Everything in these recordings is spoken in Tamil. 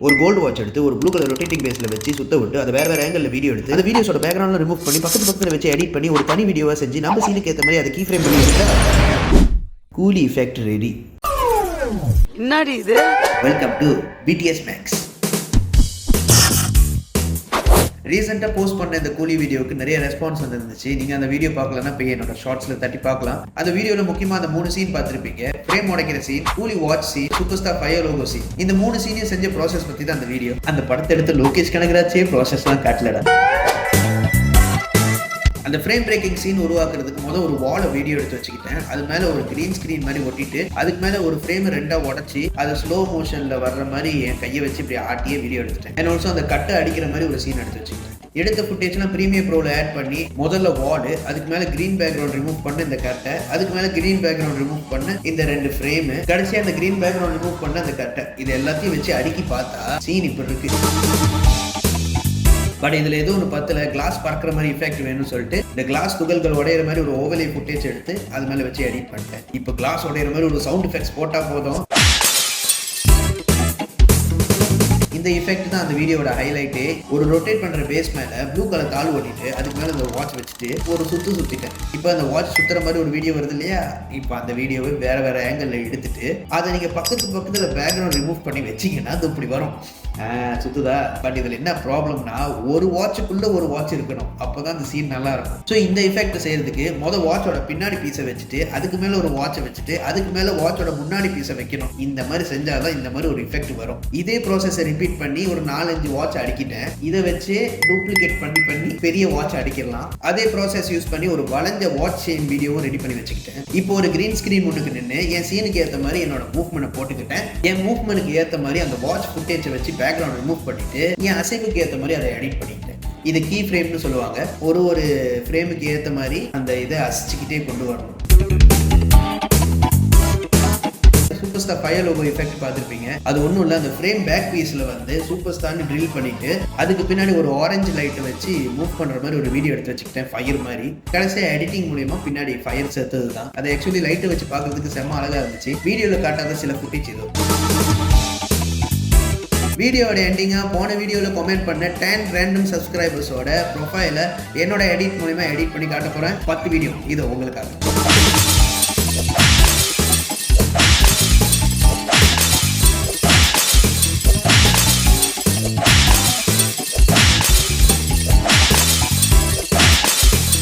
ஒரு கோல்டு வாட்ச் எடுத்து ஒரு ப்ளூ கலர் ரொட்டேட்டிங் பேஸில் வச்சு சுத்த விட்டு அதை வேறு ஆங்கிளில் வீடியோ எடுத்து அந்த வீடியோஸோட பேக்ரவுண்டில் ரிமூவ் பண்ணி பக்கத்தில் வச்சு எடிட் பண்ணி ஒரு தனி வீடியோவாக செஞ்சு நம்ம சீனுக்கு ஏற்ற மாதிரி அதை கீ ஃப்ரேம் பண்ணி எடுத்தா கூலி எஃபெக்ட் ரெடி. என்னடி இது? Welcome to BTS Max. ரீசெண்டாக போஸ்ட் பண்ண இந்த கூலி வீடியோவுக்கு நிறைய ரெஸ்பான்ஸ் வந்துருந்துச்சு. நீங்கள் அந்த வீடியோ பார்க்கலன்னா போய் என்னோட ஷார்ட்ஸில் தட்டி பார்க்கலாம். அந்த வீடியோவில் முக்கியமாக அந்த 3 சீன் பார்த்துருப்பீங்க. ஃப்ரேம் உடைக்கிற scene, Coolie watch scene, super star fire logo scene. இந்த 3 சீனையும் செஞ்ச ப்ராசஸ் பற்றி தான் அந்த வீடியோ. அந்த படத்தை எடுத்து லோகேஷ் கனகராஜே ப்ராசஸ்லாம் காட்டலடா. அந்த ஃப்ரேம் பிரேக்கிங் சீன் உருவாக்குறதுக்கு ஒரு வாலை வீடியோ எடுத்து வச்சுக்கிட்டேன். அது மேலே ஒரு கிரீன் ஸ்க்ரீன் மாதிரி ஒட்டிட்டு அதுக்கு மேலே ஒரு ஃப்ரேம் 2 உடச்சி அதை ஸ்லோ மோஷனில் வர்ற மாதிரி என் கையை வச்சு இப்படி ஆட்டியே வீடியோ எடுத்துட்டேன். அண்ட் ஆல்சோ அந்த கட்டை அடிக்கிற மாதிரி ஒரு சீன் எடுத்து வச்சுக்கிட்டேன். எடுத்த ஃபுட்டேஜ்லாம் ப்ரீமியர் ப்ரோவில் ஆட் பண்ணி முதல்ல வார்டு, அதுக்கு மேலே கிரீன் பேக்ரவுண்ட் ரிமூவ் பண்ண இந்த கட்டை, அதுக்கு மேலே கிரீன் பேக்ரவுண்ட் ரிமூவ் பண்ண இந்த 2 ஃப்ரேமு, கடைசியாக அந்த கிரீன் பேக்ரவுண்ட் ரிமூவ் பண்ண அந்த கட்டை, இது எல்லாத்தையும் வச்சு அடுக்கி பார்த்தா சீன் இப்படி இருக்கு. பட் இதில் ஏதோ ஒரு 10 கிளாஸ் பார்க்குற மாதிரி எஃபெக்ட் வேணும்னு சொல்லிட்டு இந்த கிளாஸ் துகள்கள் உடையிற மாதிரி ஒரு ஓவலே ஃபுட்டேஜ் எடுத்து அது மேலே வச்சு எடிட் பண்ணிட்டேன். இப்போ கிளாஸ் உடையிற மாதிரி ஒரு சவுண்ட் எஃபெக்ட்ஸ் போட்டால் போதும். இந்த எஃபெக்ட் தான் அந்த வீடியோட ஹைலைட்டே. ஒரு ரொட்டேட் பண்ணுற பேஸ் மேலே ப்ளூ கலர் தாள் ஓட்டிட்டு அதுக்கு மேலே அந்த வாட்ச் வச்சுட்டு ஒரு சுற்றிட்டேன். இப்போ அந்த வாட்ச் சுற்றுற மாதிரி ஒரு வீடியோ வருது இல்லையா? இப்போ அந்த வீடியோவை வேறு ஆங்கிளில் எடுத்துட்டு அதை நீங்கள் பக்கத்தில் பேக்ரவுண்ட் ரிமூவ் பண்ணி வச்சிங்கன்னா அது இப்படி வரும். சுத்துதா? பட் இதில் என்ன ப்ராப்ளம்னா ஒரு வாட்சுக்குள்ளே ஒரு வாட்ச் இருக்கணும், அப்போ தான் அந்த சீன் நல்லா இருக்கும். ஸோ இந்த எஃபெக்ட் செய்யறதுக்கு வாட்சோட பின்னாடி பீஸை வச்சுட்டு அதுக்கு மேலே ஒரு வாட்சை வச்சுட்டு அதுக்கு மேலே வாட்சோட முன்னாடி பீஸை வைக்கணும். இந்த மாதிரி செஞ்சாதான் இந்த மாதிரி ஒரு எஃபெக்ட் வரும். இதே ப்ராசஸை ரிப்பீட் பண்ணி ஒரு 4-5 வாட்ச் அடிக்கிட்டேன். இதை வச்சு டூப்ளிகேட் பண்ணி பெரிய வாட்ச் அடிக்கலாம். அதே ப்ராசஸ் யூஸ் பண்ணி ஒரு வளைஞ்ச வாட்ச் செயின் வீடியோவும் ரெடி பண்ணி வச்சுக்கிட்டேன். இப்போ ஒரு கிரீன் ஸ்கிரீன் முன்னுக்கு நின்று என் சீனுக்கு ஏற்ற மாதிரி என்னோட மூவ்மெண்ட் போட்டுக்கிட்டேன். என் மூவ்மெண்ட்டுக்கு ஏற்ற மாதிரி அந்த வாட்ச் ஃபுட்டேஜை வச்சு பேக்ரவுண்ட் ரிமூவ் பண்ணிட்டு என் அசைவுக்கு ஏற்ற மாதிரி அதை எடிட் பண்ணிக்கிட்டேன். இது கீ ஃப்ரேம்னு சொல்லுவாங்க. ஒரு ஃப்ரேமுக்கு ஏற்ற மாதிரி அந்த இதை அசைச்சிக்கிட்டே கொண்டு வரணும். Super star fire logo effect பார்த்துருப்பீங்க. அது ஒன்றும் இல்லை, அந்த ஃப்ரேம் பேக் பீஸில் சூப்பர் ஸ்டார்னு ட்ரில் பண்ணிட்டு அதுக்கு பின்னாடி ஒரு ஆரஞ்சு லைட்டை வச்சு மூவ் பண்ணுற மாதிரி ஒரு வீடியோ எடுத்து வச்சுக்கிட்டேன், ஃபயர் மாதிரி. கடைசியாக எடிட்டிங் மூலியமாக பின்னாடி ஃபயர் சேர்த்தது தான். அது ஆக்சுவலி லைட்டை வச்சு பார்க்கறதுக்கு செம்ம அழகாக இருந்துச்சு. வீடியோவில் காட்டாத சில ஃபுட்டேஜ் இதோ. வீடியோட எண்டிங்காக போன வீடியோவில் கமெண்ட் பண்ண 10 ரேண்டம் சப்ஸ்கிரைபர்ஸோட ப்ரொஃபைலை என்னோட எடிட் மூலிமா எடிட் பண்ணி காட்ட போகிறேன். 10 வீடியோ இது உங்களுக்காக.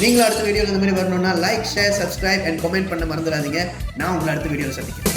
நீங்களும் அடுத்த வீடியோவில் இந்த மாதிரி வரணும்னா like, share, subscribe and comment பண்ண மறந்துடாதீங்க. நான் உங்களை அடுத்த வீடியோவில் சந்திக்கிறேன்.